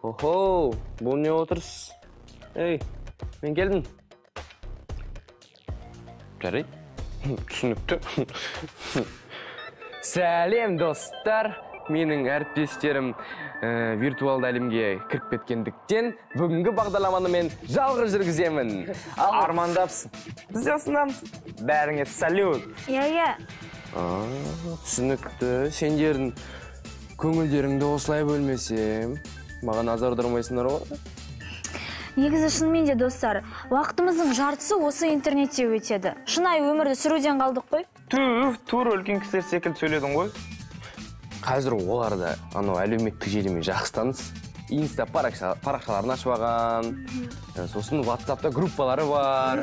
Охо, бұл не отырсыз? Ей, мен келдім. Жарайды. Түсінікті. Сәлем, достар. Менің әріптестерім виртуалды әлемге кіріп кеткендіктен бүгінгі бағдарламаны мен жалғыз жүргіземін. Армандапсың. Біз осындамыз. Бәріңе салют. Иә. Түсінікті. Сендердің көңілдеріңді осылай бөлмесем, маған назар аудармайсыңдар ғой? Негізі шынымен де достар, уақытымыздың жартысы осы интернетте өтеді. Шынайы өмірді сүруден қалдық қой? Тур үлкен кісілер секілді сөйледің ғой. Қазір оларда әлеуметтік желімен жақсы таныс. Инста парақшаларын ашып алған. Сосын WhatsApp'та группалары бар.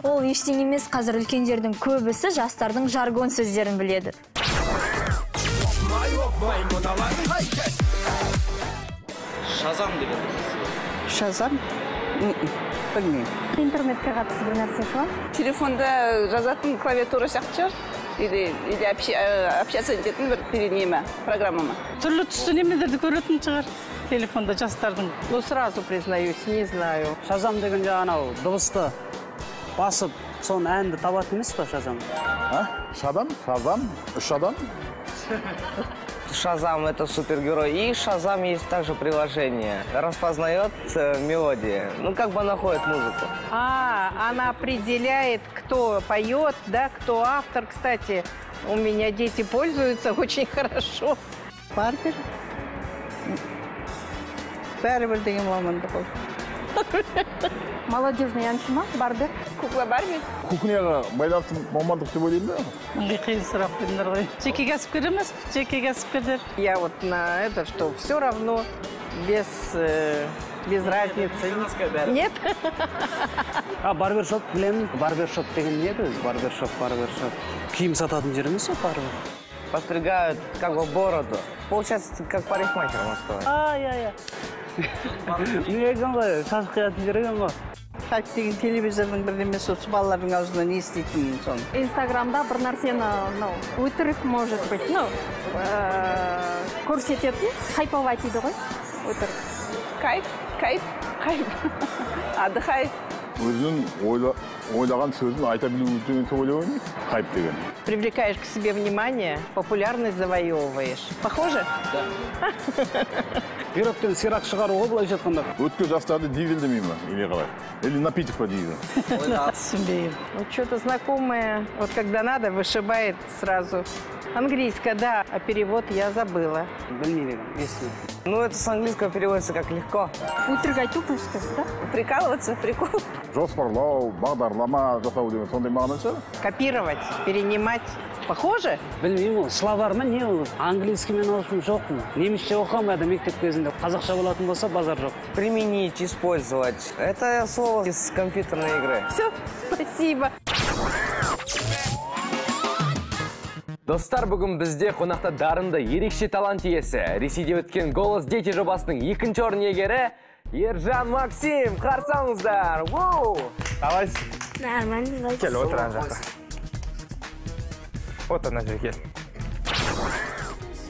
Ол ештеңе емес, қазір үлкендердің көбісі жастардың жаргон сөздерін біледі. Шазам деп отырсыз. Шазам? Білмеймін. Интернетке қатысы бір нәрсе шығар? Телефонда жазатын клавиатура сияқты шығар? Или общаться ететін бір перенема, программа ма? Түрлі түсті немелерді көретін шығар телефонда жастардың. Ну, сразу признаюсь, не знаю. Шазам деген анау дыбысты басып, соны әнді табатын емес па Шазам? Шазам? Үш адам? Шазам — это супергерой. И Шазам есть также приложение. Распознает мелодии. Ну, как бы она ходит музыку. Она определяет, кто поет, да, кто автор. Кстати, у меня дети пользуются очень хорошо. Барбер? Бәрібір деген маманды қой. Молодежный әнші ма? Барбер? Кукла Барби? Кухняға байланысты мамандық деп ойлаймын да? Қиын сұрақ бердіңдер ғой. Жеке кәсіпкер емес, жеке кәсіпкерлер. Я вот на это, что все равно без разницы. Нет? Барбершоп білемін. Барбершоп деген не еді? Барбершоп. Киім сататын жер емес па барбер? Постригают как бы бороду. Получается, как парикмахер, можно сказать. Иә. Не екен ғой, шаш қиятын жер екен ғой. Хайп деген телевизордың бірдемесі осы балалардың аузынан еститін соны. Инстаграмда бір нәрсені өтірік может быть, көрсететін, хайповать дейді ғой. Өтірік. Кайф. Адыхай. Өзінің ойлаған сөзін айта білу деген сөз ойлаймын. Хайп деген. Привлекаешь к себе внимание, популярность завоевываешь. Похоже? Да. Бүйректен сирақ шығаруға былайша айтқанда. Өткен жастарды дигіл демеймін ба? Или қалай? Или напиток па дигіл? Түсінбеймін. Ну, что-то знакомое, вот когда надо, вышибает сразу. Английское, да, а перевод я забыла. Білмеймін, если. Ну, это с английского переводится как легко. Өтірік айту просто, да? Прикалываться, прикол. Жоспарлау, бағдарлама жасау деген сондай мағына шығар? Копировать, перенимать. Похоже? Білмеймін, словармен не ол? Английскиймен алышым жоқпын. Немісше оқымады мектеп кезінде. Қазақша болатын болса базар жоқ. Применить, использовать. Это слово из компьютерной игры. Все, спасибо. Достар, бүгін бізде қонақта дарынды ерекше талант иесі. Ресейде өткен «Голос дети» жобасының екінші орын иегері Ержан Максим. Қарсаңыздар. Қалайсың? Нормально. Кел, отыр ана жаққа. Вот ана жерге.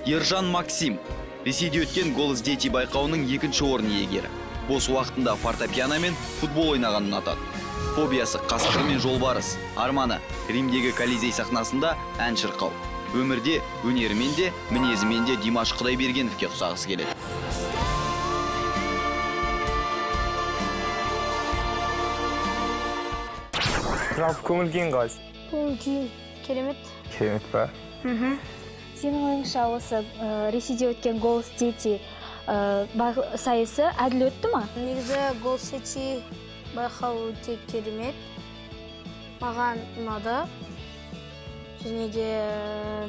Ержан Максим. Ресейде өткен «Голос дети» байқауының екінші орын иегері. Бос уақытында фортепиано мен футбол ойнағанын ұнатады. Фобиясы қасқыр мен жолбарыс, арманы Римдегі Колизей сахнасында ән шырқау. Өмірде, өнерімен де, мінезімен де Димаш Құдайбергеновке ұқсағысы келеді. Жалпы көңіл-күйің қалайсың? Көңіл-күйім керемет. Керемет па? Сенің ойыңша осы Ресейде өткен «Голос дети» сайысы әділ өтті ма? Негізі «Голос дети» байқау өте керемет. Маған ұнады. Және де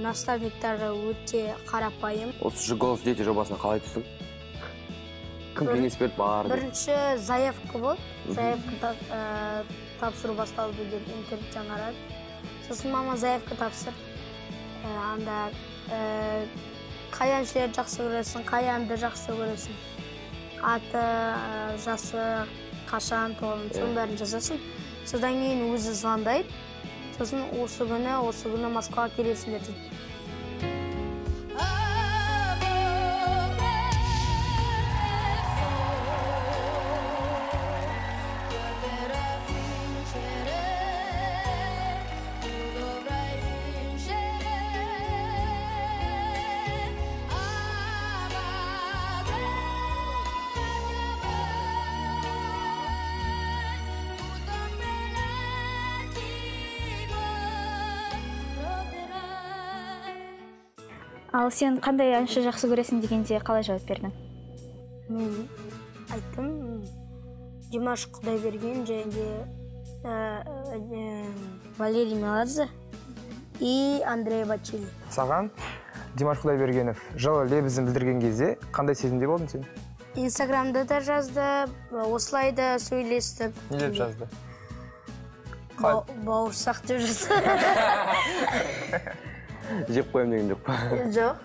наставниктары өте қарапайым. Осы «Голос дети» жобасына қалай түстің? Кім кеңес берді барды? Бірінші заявка болды. Заявка тапсыру басталды деп интернет жаңарады. Сосын мама заявка тапсыр. Анда қай әншілерді жақсы көресің, қай әнді жақсы көресің. Аты, жасы, қашан туылдың, соның бәрін жазасың. Содан кейін өзі звондайды. Сосын осы күні Москваға келесіңдер дейді. Ал сен қандай әнші жақсы көресің дегенде қалай жауап бердің? Мен айттым, Димаш Құдайберген және Валерий Меладзе и Андрей Бачили. Саған Димаш Құдайбергенов жылы лебізін білдірген кезде қандай сезімде болдың сен? Инстаграмда да жазды, осылай да сөйлестік. Не деп жазды? Бауырсақ деп жазды. Жеп қойым деген жоқ па? Жоқ.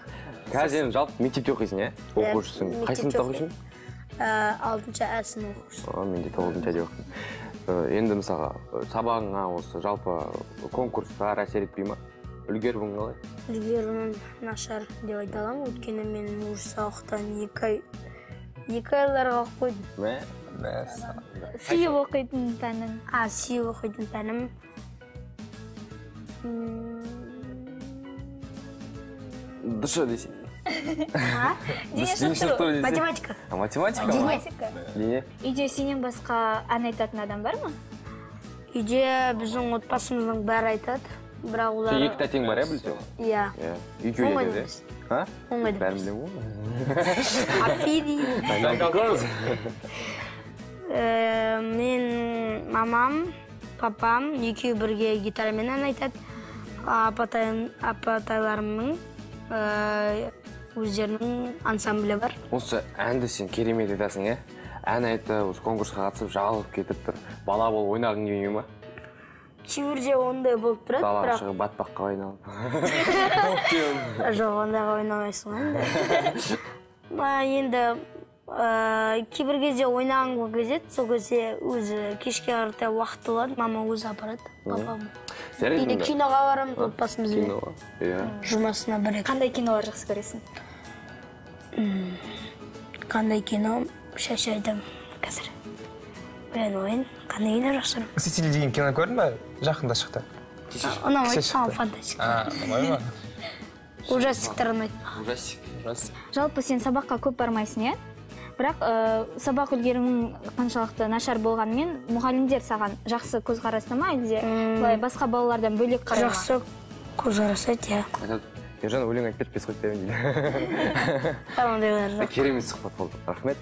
Қазір сен жалпы мектепте оқисың, иә? Оқушысың. Қай сыныпта оқисың? 6-шы А сынып оқушысың. Мен де 9-шы А деп оқимын. Енді мысалға сабағыңа осы жалпы конкурстар әсер етпей ма? Үлгердің қалай? Үлгерімім нашар деп айта аламын, өйткені мен сабақтан 2 айларға қойдым. Сүйіп оқитын пәнің? Сүйіп оқитын пәнім. Душа десең. Дене шынықтыру. Математика. Математика ма? Математика. Дене. Үйде сенен басқа ән айтатын адам бар ма? Үйде біздің отбасымыздың бәрі айтады. Бірақ олар... Сен 2 тәтең бар, білсең? Иә. Екеуі де. Оңай да. Бәрін білем ғой. Афиди. Мен мамам, папам екеуі бірге гитарамен ән айтады. Апатайларымның өздерінің ансамблі бар. Осы әнді сен керемет айтасың, е? Ән айтып, осы конкурсқа қатысып, жағылып кетіп тұр. Бала болып ойнағың келмей ма? Кейбірде ондай болып тұрады, бірақ... Далаға шығып батпаққа ойналып. Жоқ, ондайға ойнамайсың енді. Енді кейбір кезде ойнағың келеді, сол кезде өзі кешке қаратай уақыт болады, мама өзі апарады, папам. Или киноға барамыз отбасымызбен. Киноға, иә. Жұмасына бір. Қандай кинолар жақсы көресің? Қандай кино? Шашы айтам қазір. Мен ойын, қандай кино жақсы көрем? Мстители деген кино көрдің бе? Жақында шықты. Ұнамайды, фантастика. Ұнамай ма? Ужастиктер ұнайды. Ужастик. Жалпы сен сабаққа көп бармайсың, е? Бірақ сабақ үлгерімің қаншалықты нашар болғанымен, мұғалімдер саған жақсы көзқарасты ма, әлде басқа балалардан бөлек қарай ма? Жақсы көзқарасайды, иә. Ержан, өлең айтып бес қойып беремін дейді. Ондайлар жоқ. Керемет сұхбат болды, рахмет.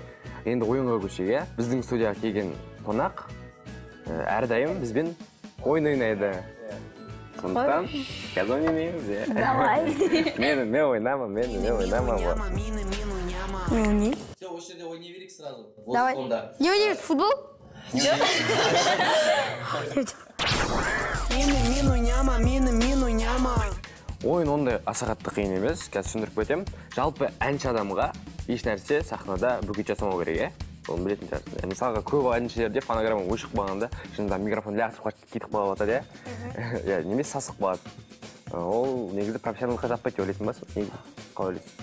Енді ойынға көшейік, біздің студияға келген қонақ әрдайым бізбен ойын ойнайды. Сондықтан қазір ойнаймыз, е? Давай. Мен ойнамын, мен ойнамын. Не ойнайын? Все, осы жерде ойнай берейік сразу. Давай. Не ойнайбыз, футбол? Ойын ондай аса қатты қиын емес, қазір түсіндіріп кетемін. Жалпы әнші адамға еш нәрсе сахнада бөгет жасамау керек, е? Оны білетін шығарсың. Мысалға көп әншілерде фонограмма өшіп қалғанда, шынында микрофон лақтырып кетіп қалып жатады, е? Немесе сасық қалады. Ол негізі профессионалдыққа жатпайды деп ойлайсың ба? Қалай ойлайсың?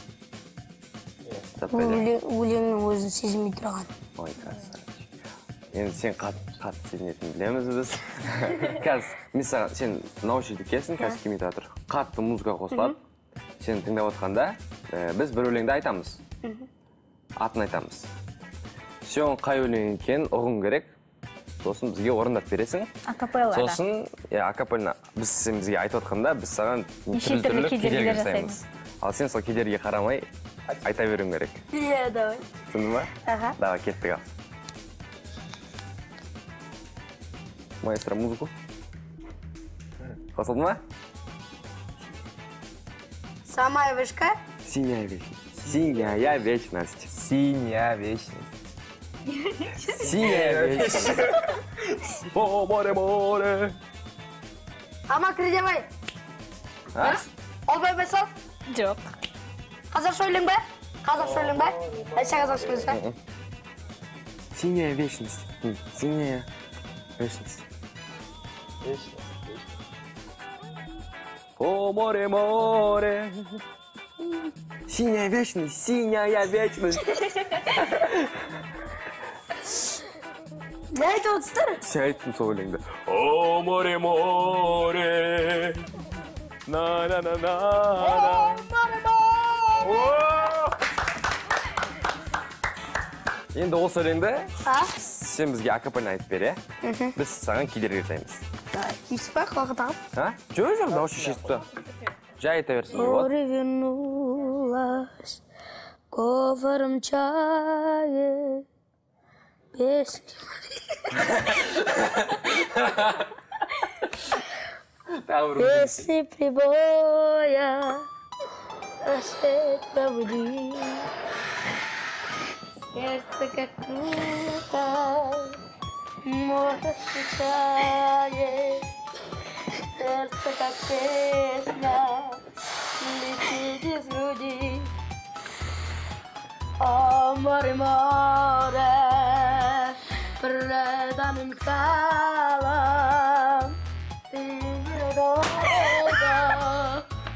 Өлеңнің өзін сезімей тұрған. Ой, красавчик. Енді сен қатты сезінетін білеміз біз. Қазір, мен сен наушниктік келсің, қазір келмей жатыр. Қатты музыка қосылады. Сен тыңдап отқанда, біз бір өлеңді айтамыз. Атын айтамыз. Сен қай өлең екенін ұғың керек. Сосын бізге орындап бересің. Акапеллада. Сосын, акапеллада сен бізге айтып отқанда, біз саған неше түрлі кедергілер жасаймыз. Ал сен сол кедергіге қарамай айта беруің керек. Иә, давай. Түсіндің ба? Давай, кеттік ал. Маэстро, музыку. Қосылды ма? Самая вышка? Синяя вечность. Синяя вечность. Синяя вечность. Синяя вечность. О, море. Ама кірдемай. Олбай байсал? Жоқ. Қазақша өлең бе? Қазақша өлең бе? Айша қазақша өлең бе? Синяя вечность. Синяя вечность. О, море, море. Синяя вечность, синяя вечность. Ne айтып отырсыздар? Сен айттың сол өлеңді. О, море, море. На-на-на-на. Енді осы өлеңді сен бізге акапельно айтып бер, е? Біз саған кедергі жасаймыз. Естіпай, құлағы тағып. Жоқ, дауыс шешесіз тұр. Жай айта берсін. Море вернулась, кофром чая, песни. Песни прибоя, рассвет пробуди. Сердце как круто, море встречает. Сердце как песня, летит из груди. О, море, море, преданным скалам, ты недолго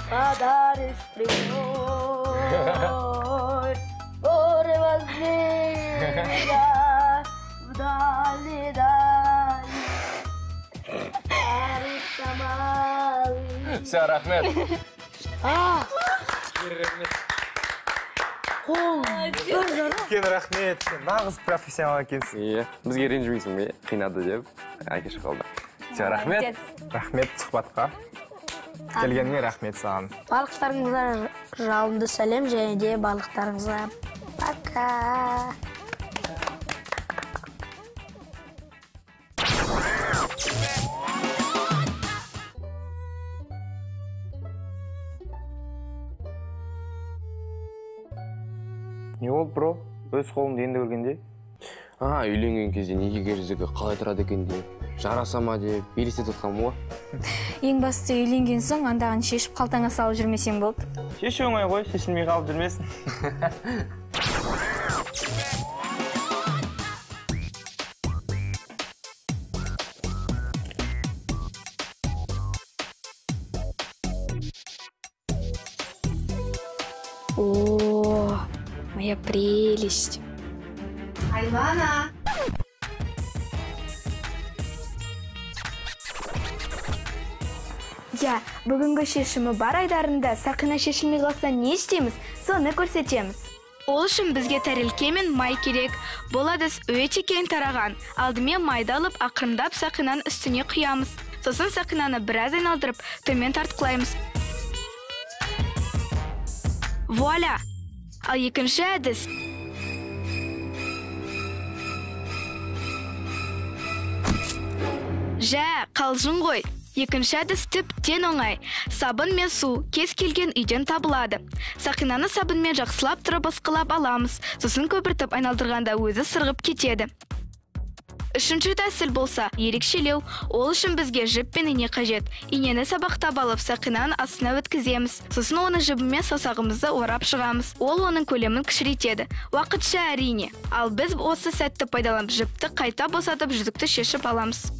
подаришь прибой. Море возлига вдали, дали. Все, рахмет. Кен рахмет. Нағыз профессионал екенсің. Бізге ренжімейсің бе? Қинады деп. Әкеш қалды. Все, рахмет. Рахмет сұхбатқа. Келгеніңе рахмет саған. Балықтарыңызға жалынды сәлем, және де балықтарыңызға пока. Не болды, бро? Өз қолымды енді көргенде? Үйленген кезде неге керізігі қалай тұрады екен деп, жараса ма деп, елестетіп отқам ғой. Ең басты үйленген соң андағын шешіп қалтаңа салып жүрмесең болды. Шешу оңай ғой, шешілмей қалып жүрмесін. О, моя прелесть. Айлана. Бүгінгі шешімі бар айдарында Сақина шешілмей қалса не істейміз? Соны көрсетеміз. Ол үшін бізге тәрелке мен май керек. Бұл әдіс өте кең тараған. Алдымен майды алып, ақырындап Сақинаның үстіне құямыз. Сосын Сақинаны біраз айналдырып, төмен тартқылаймыз. Вуаля! Ал екінші әдіс. Қалжың ғой. Екінші әдіс тіптен оңай. Сабын мен су кез келген үйден табылады. Сақинаны сабынмен жақсылап тұрып ысқылап аламыз. Сосын көпіртіп айналдырғанда өзі сырғып кетеді. Үшінші тәсіл болса, ерекшелеу. Ол үшін бізге жіп пен ине қажет. Инені сабақтап алып, Сақинаның астына өткіземіз. Сосын оны жібімен саусағымызды орап шығамыз. Ол оның көлемін кішірейтеді. Уақытша әрине. Ал біз осы сәтті пайдаланып, жіпті қайта босатып, жүзікті шешіп аламыз.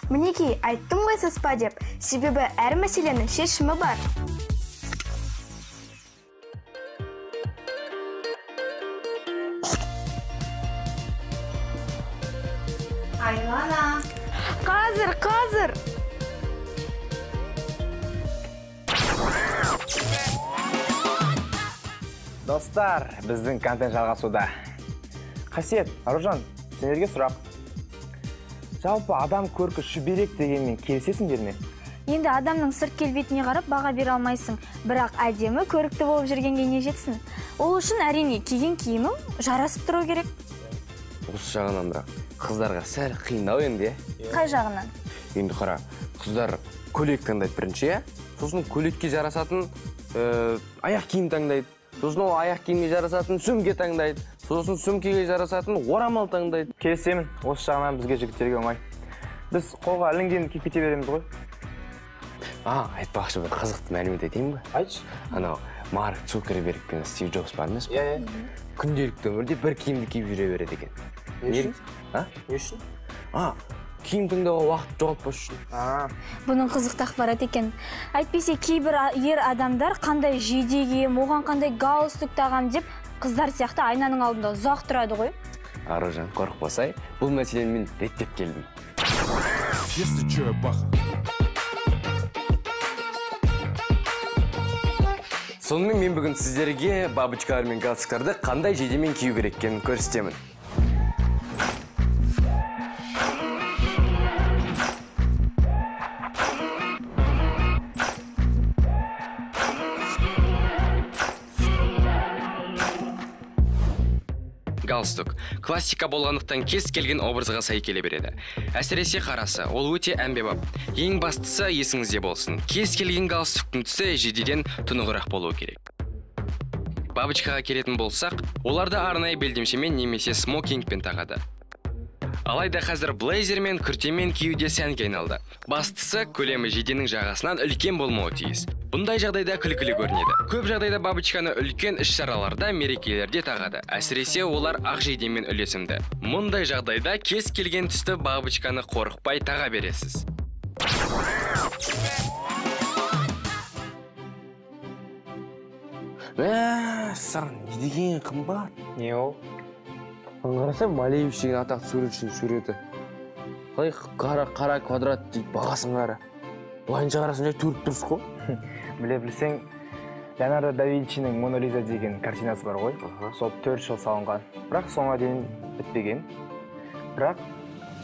Мінекей, айттым ғой саспа деп, себебі әр мәселенің шешімі бар. Айлана. Қазір. Достар, біздің контент жалғасуда. Қасиет, Аружан, сендерге сұрақ. Жалпы адам көркі шүберек дегенмен келісесіңдер ме? Енді адамның сырт келбетіне қарап баға бере алмайсың, бірақ әдемі көрікті болып жүргенге не жетсін? Ол үшін әрине киген киімім жарасып тұру керек. Осы жағынан бірақ қыздарға сәл қиындау енді. Қай жағынан? Енді қара, қыздар көйлек таңдайды бірінші, сосын көйлекке жарасатын аяқ киім таңдайды. Сосын ол аяқ киімге жарасатын сөмке таңдайды. Сосын сөмкеге жарасатын орамал таңдайды. Келісемін, осы жағынан бізге жігіттерге оңай. Біз қолға ілінгенді киіп кете береміз ғой. Айтпақшы бір қызықты мәлімет айтайын ба? Айтшы. Анау Марк Цукерберг пен Стив Джобс бар емес пе? Күнделікті өмірде бір киімді киіп жүре береді екен. Не үшін? А? Не үшін? Киім таңдауға уақыт жоғалтпас үшін. Бұның қызықты ақпарат екен. Әйтпесе кейбір ер адамдар қандай жейдеге, оған қандай галстук тағам деп қыздар сияқты айнаның алдында ұзақ тұрады ғой. Аружан, қорықпасай, бұл мәселені мен реттеп келдім. Сонымен мен бүгін сіздерге бабочкалар мен галстуктарды қандай жейдемен кию керек екенін көрсетемін. Галстук. Классика болғандықтан кез келген образға сай келе береді. Әсіресе қарасы, ол өте әмбебап. Ең бастысы есіңізде болсын. Кез келген галстуктың түсі жейдеден тұнығырақ болуы керек. Бабочкаға келетін болсақ, оларды арнайы белдемшемен немесе смокингпен тағады. Алайда қазір блейзер мен күртемен киюде сәнге айналды. Бастысы көлемі жейденің жағасынан үлкен болмауы тиіс. Бұндай жағдайда күлкілі көрінеді. Көп жағдайда бабочканы үлкен іс-шараларда, мерекелерде тағады. Әсіресе олар ақ жейдемен үлесімді. Мұндай жағдайда кез келген түсті бабочканы қорықпай таға бересіз. Саған не деген қымбат? Не ол? Қарасай, Малевич деген атақты суретшінің суреті. Қалай қара квадрат дейді, бағасын қара. Былайынша қарасын жай төріп тұрсы қой. Біле білсең, Леонардо да Винчидің Мона Лиза деген картинасы бар ғой. Сол 4 жыл салынған. Бірақ соңға дейін бітпеген. Бірақ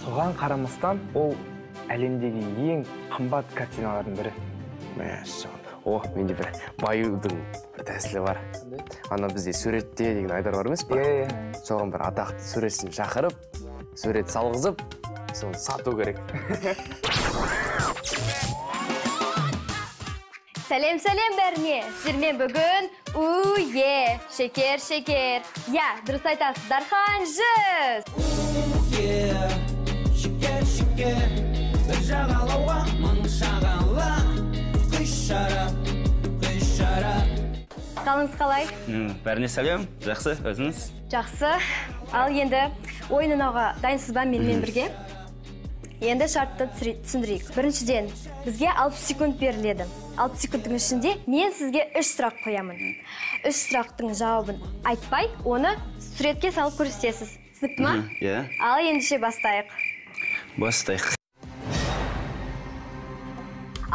соған қарамастан ол әлемдегі ең қымбат картиналардың бірі. Менде бір баюдың бір тәсілі бар. Ана бізде суретте деген айдар бар емес па? Соған бір атақты суретшіні шақырып, сурет салғызып, соны сату керек. Сәлем бәріне. Сіздермен бүгін шекер. Я, дұрыс айтасыз, Дархан жүз. Шекер, бір жағалауға мың шағала. Қалыңыз қалай? Бәріне сәлем, жақсы, өзіңіз? Жақсы. Ал енді ойын ойнауға дайынсыз ба менімен бірге? Енді шартты түсіндірейік. Біріншіден, бізге 60 секунд беріледі. 60 секундтың ішінде мен сізге 3 сұрақ қоямын. 3 сұрақтың жауабын айтпай, оны суретке салып көрсетесіз. Түсінікті ма? Ал ендеше бастайық.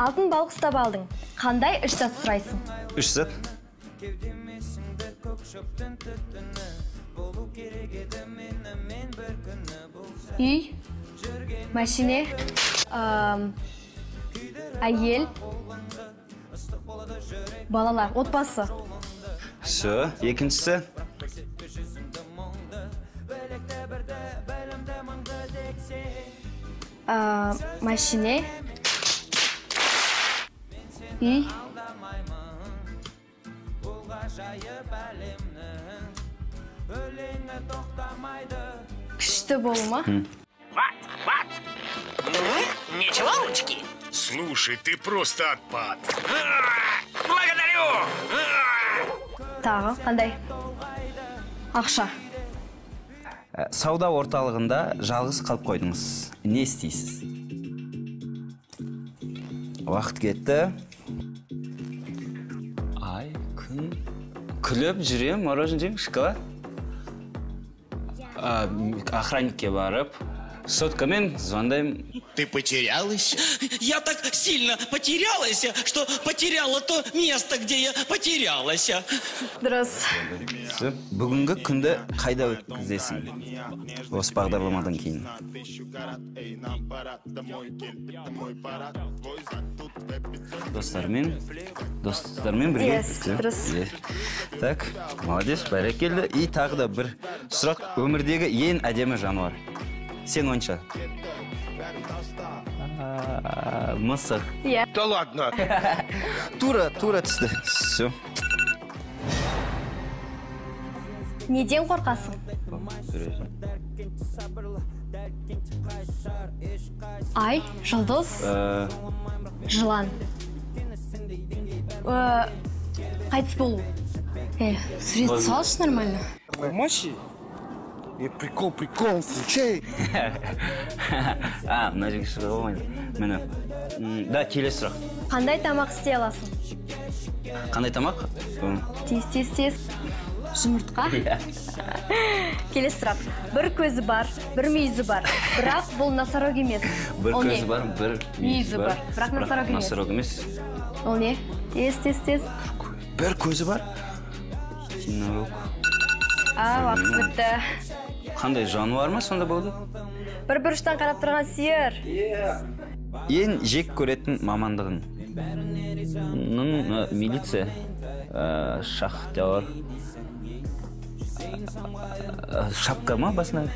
Алтын балық ұстап алдың. Қандай 3 зат сұрайсың? 3 зат? Үй, машине, әйел, балалар, отбасы. Все, екіншісі? Машине, үй, күшті болу ма? Ничего, ручки? Слушай, ты просто отпад. Благодарю! Тағы, қандай? Ақша. Сауда орталығында жалғыз қалып қойдыңыз. Не істейсіз? Уақыт кетті. Ай, күн. Күліп жүрем, морожен жейм, шоколад. Охранникке барып, соткамен звондайм. Ты потерялась? Я так сильно потерялась, что потеряла то место, где я потерялась. Дұрыс. Бүгінгі күнді қайда өткізесің? Осы бағдарламадан кейін. Достармен бірге? Дұрыс. Так, молодец, бәрекелді. И тағы да бір сұрақ, өмірдегі ең әдемі жануар. Сен ойынша? Мысық. Да ладно. Тура түсті. Все. Неден қорқасың? Ай, жұлдыз, жылан. Қайтыс болу. Сурет салшы нормально. Мощи? Прикол, случай. Мына жерге шыға болмайды. Міне. Да, келесі сұрақ. Қандай тамақ істей аласың? Қандай тамақ? Тез. Жұмыртқа? Келесі сұрақ. Бір көзі бар, бір мүйізі бар. Бірақ бұл носорог емес. Бір көзі бар, бір мүйізі бар. Бірақ носорог емес. Ол не? Тез. Бір көзі бар? Единорог. Уақыт бітті. Қандай жануар ма сонда болды? Бір бұрыштан қарап тұрған сиыр. Ең жек көретін мамандығын? Милиция, шахтер, шапка ма басына?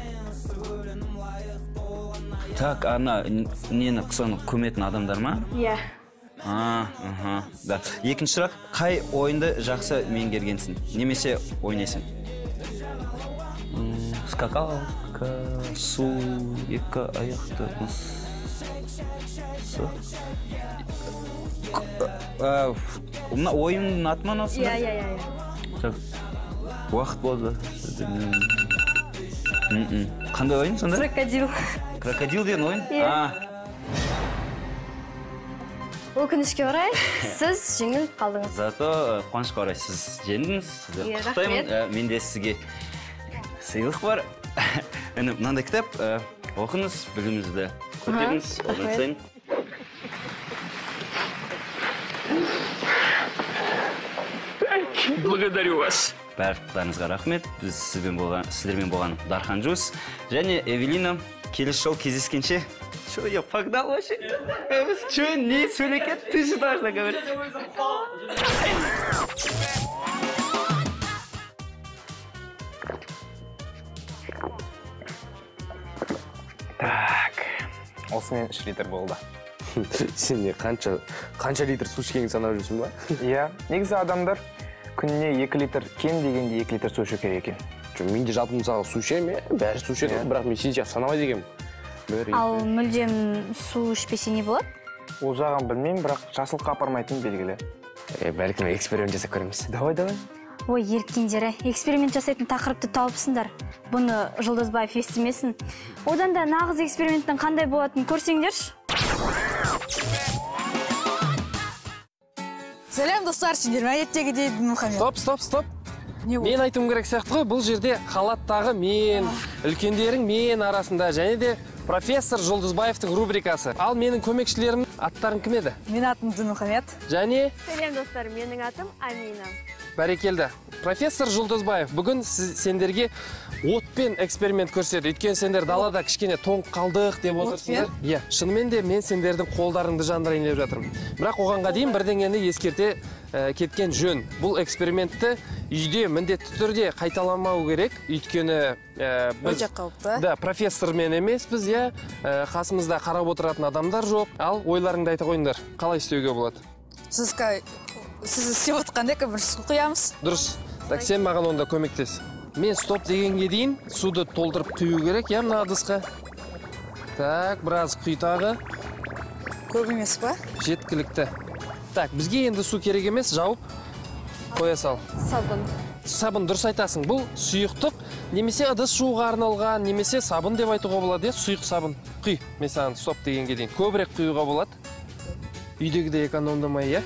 Так, нені қысаны көметін адамдар ма? Иә. Да. Екінші сұрақ, қай ойынды жақсы меңгергенсің? Немесе ойнайсың? Скакалка, су, екі аяқты мұс. Мына ойынның аты ма осы? Иә. Уақыт болды. Қандай ойын сонда? Крокодил. Крокодил деген ойын? Өкінішке орай, сіз жеңіліп қалдыңыз. Зато қуанышқа орай сіз жеңдіңіз. Құттықтаймын. Менде сізге сыйлық бар. Мынандай кітап, оқыңыз, біліміңізді көтеріңіз. Одан сайын. Благодарю вас. Барлықтарыңызға рахмет. Біз сіздермен болған Дархан Жус және Эвелина. Келесі жолы кездескенше. Что, я погнал вообще? Что, не сөйлекет? Ты же должна говорить. Так, осымен 3 литр болды. Сен не қанша литр су ішкенін санап жүрсің ба? Иә, негізі адамдар күніне 2 литр, кем дегенде 2 литр су ішу керек екен. Мен де жалпы мысалы су ішемін, бәрі су ішеді, бірақ мен сен санамайды екенмін. Ал мүлдем су ішпесе не болады? Ол жағын білмеймін, бірақ жасылыққа апармайтын белгілі. Бәлкім эксперимент жасап көреміз. Давай. Ой, еркендері, эксперимент жасайтын тақырыпты тауыпсыңдар. Бұны Жұлдызбаев естімесін. Одан да нағыз эксперименттің қандай болатынын көрсеңдерші. Сәлем достар, сендер мәдеттегі дейді Мұхаммед. Стоп. Мен айтуым керек сияқты ғой, бұл жерде халаттағы мен, үлкендерің мен арасында және де профессор Жұлдызбаевтың рубрикасы. Ал менің көмекшілерім аттарың кім еді? Мен атым Мұхаммед. Және? Сәлем достар, менің атым Амина. Бәрекелді. Профессор Жұлдызбаев, бүгін сендерге отпен эксперимент көрсетеді. Өйткені сендер далада кішкене тоңып қалдық деп отырсыңдар. Иә, шынымен де мен сендердің қолдарыңды жандырайын деп жатырмын. Бірақ оғанға дейін бірдеңені ескерте кеткен жөн. Бұл экспериментті үйде міндетті түрде қайталамау керек. Өйткені біз профессормен емеспіз, қасымызда қарап отыратын адамдар жоқ. Ал ойларыңды айта қойыңдар. Қалай істеуге болады? Сіз істеп отқандай бір су құямыз. Дұрыс. Так, сен маған онда көмектес. Мен стоп дегенге дейін суды толтырып құю керек, мына ыдысқа. Так, біраз құй тағы. Көп емес па? Жеткілікті. Так, бізге енді су керек емес, жауып қоя сал. Сабын дұрыс айтасың. Бұл сұйықтық, немесе ыдыс жууға арналған, немесе сабын деп айтуға болады, сұйық сабын. Құй, мен саған стоп дегенге дейін көбірек құюға болады. Үйдегідей экономдамай,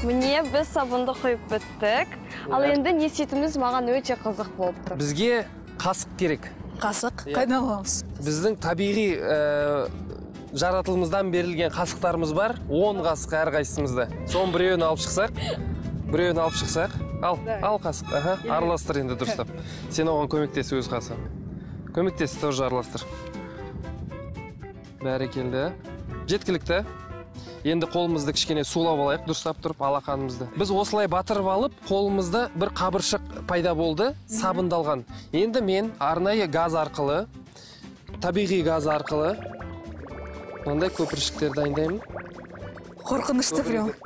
Міне біз сабынды құйып біттік. Ал енді не істейтініміз маған өте қызық болып тұр. Бізге қасық керек. Қасық? Қайдан аламыз? Біздің табиғи жаратылымыздан берілген қасықтарымыз бар. 10 қасық әрқайсымызда. Соның біреуін алып шықсақ. Ал қасық. Араластыр енді дұрыстап. Сен оған көмектес өз қасық. Көмектес, тоже араластыр. Бәрекелді. Жеткілікті. Енді қолымызды кішкене сулап алайық, дұрыстап тұрып алақанымызды. Біз осылай батырып алып, қолымызда бір қабыршық пайда болды, сабындалған. Енді мен арнайы газ арқылы, табиғи газ арқылы, мынандай көпіршіктер дайындаймын. Қорқынышты прям.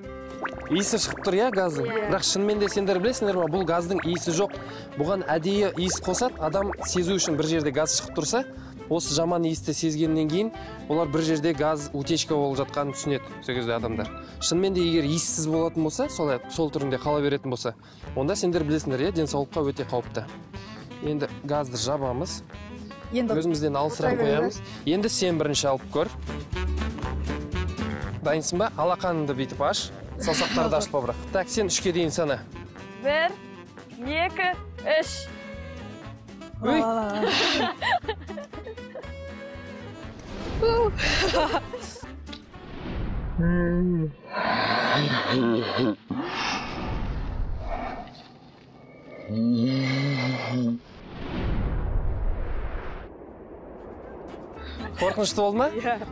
Иісі шығып тұр, газдың. Бірақ шынымен де сендер білесіңдер ма, бұл газдың иісі жоқ. Бұған әдейі иіс қосады, адам сезу үшін бір жерде газ шығып тұрса, осы жаман иісті сезгеннен кейін олар бір жерде газ утечка болып жатқанын түсінеді сол кезде адамдар. Шынымен де егер иіссіз болатын болса, сол түрінде қала беретін болса, онда сендер білесіңдер, денсаулыққа өте қауіпті. Енді газды жабамыз. Өзімізден алысырақ қоямыз. Енді сен бірінші алып көр. Дайынсың ба? Алақаныңды бүйтіп аш. Саусақтарды ашпа бірақ. Так, сен 3-ке дейін сана. 1, 2, 3. Ой. Қорқынышты болды ма?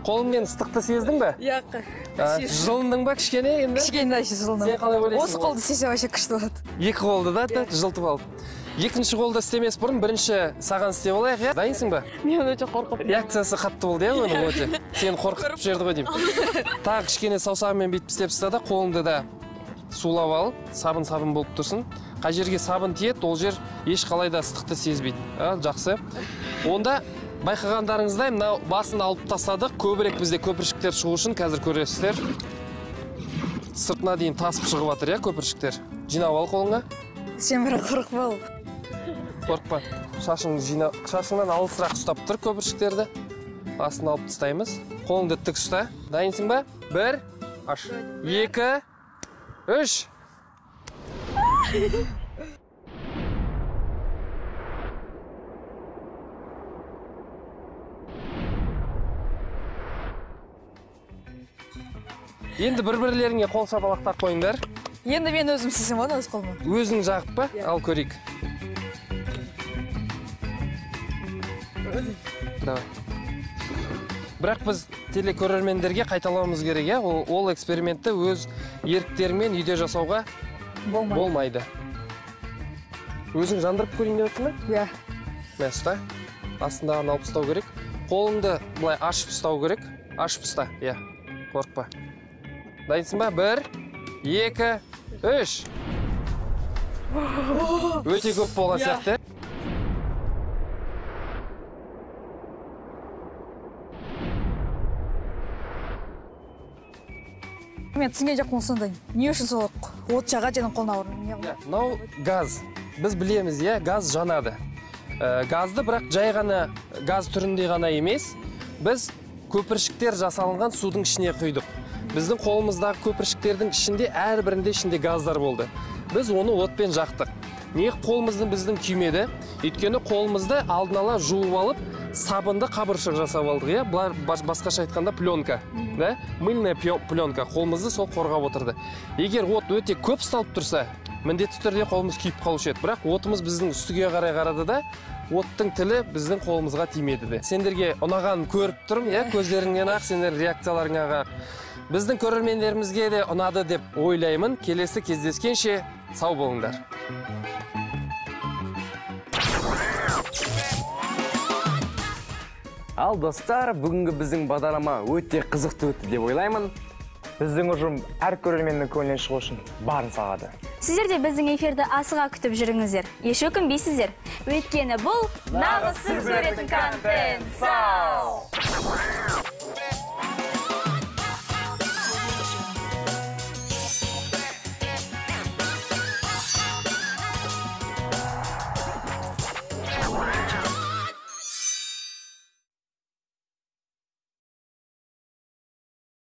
Қолыңмен ыстықты сездің бе? Жылындың ба кішкене енді? Кішкене жылындым. Сен қалай ойлайсың? Осы қолды істесе вообще күшті болады. Екі қолды да жылтып алып. Екінші қолды істемес бұрын бірінші саған істеп алайық, иә? Дайынсың ба? Мен өте қорқып. Реакциясы қатты болды, иә, оның өте. Сен қорқып жіберді ғой деймін. Тағы кішкене саусағымен бүйтіп істеп ұста да, қолыңды да сулап ал, сабын болып тұрсын. Қай жерге сабын тиеді, ол жер ешқалай да ыстықты сезбейді. Жақсы. Онда байқағандарыңыздай, мына басын алып тастадық. Көбірек бізде көпіршіктер шығу үшін қазір көресіздер. Сыртына дейін тасып шығып жатыр, иә, көпіршіктер. Жинап ал қолыңа. Сен бірақ қорықпа ал. Қорықпа. Шашыңнан алысырақ ұстап тұр көпіршіктерді. Астын алып тастаймыз. Қолыңды тік ұста. Дайынсың ба? 1, аш. 2, 3. Енді бір-бірлеріңе қол шапалақтап қойыңдар. Енді мен өзім істесем болады өз қолыма. Өзің жағып па? Ал көрейік. Давай. Бірақ біз телекөрермендерге қайталауымыз керек, иә? Ол экспериментті өз еріктеріңмен үйде жасауға болмайды. Өзің жандырып көрейін деп отырсың ба? Иә. Мә, ұста. Астындағын алып ұстау керек. Қолыңды былай ашып ұстау керек. Ашып ұста, иә. Қорықпа. Дайынсың ба? 1, 2, 3. Өте көп болған сияқты. Мен түсінген жоқпын сонда. Не үшін сол от жаға және қолына ауыр? Мынау газ. Біз білеміз, иә, газ жанады. Газды бірақ жай ғана газ түрінде ғана емес, біз көпіршіктер жасалынған судың ішіне құйдық. Біздің қолымыздағы көпіршіктердің ішінде әрбірінде ішінде газдар болды. Біз оны отпен жақтық. Неғып қолымыздың біздің күймеді? Өйткені қолымызды алдын ала жуып алып, сабынды қабыршық жасап алдық, иә? Бұлар басқаша айтқанда пленка, да? Мыльная пленка қолымызды сол қорғап отырды. Егер от өте көп ұсталып тұрса, міндетті түрде қолымыз күйіп қалушы еді. Бірақ отымыз біздің үстіге қарай қарады да, оттың тілі біздің қолымызға тимеді де. Сендерге ұнағанын көріп тұрмын, иә? Көздеріңнен ақ, сендер реакцияларыңа. Біздің көрермендерімізге де ұнады деп ойлаймын. Келесі кездескенше сау болыңдар. Ал достар, бүгінгі біздің бағдарлама өте қызықты өтті деп ойлаймын. Біздің ұжым әр көрерменнің көңілінен шығу үшін барын салады. Сіздер де біздің эфирді асыға күтіп жүріңіздер. Еш өкінбейсіздер. Өйткені бұл нағыз сіз көретін контент. Сау!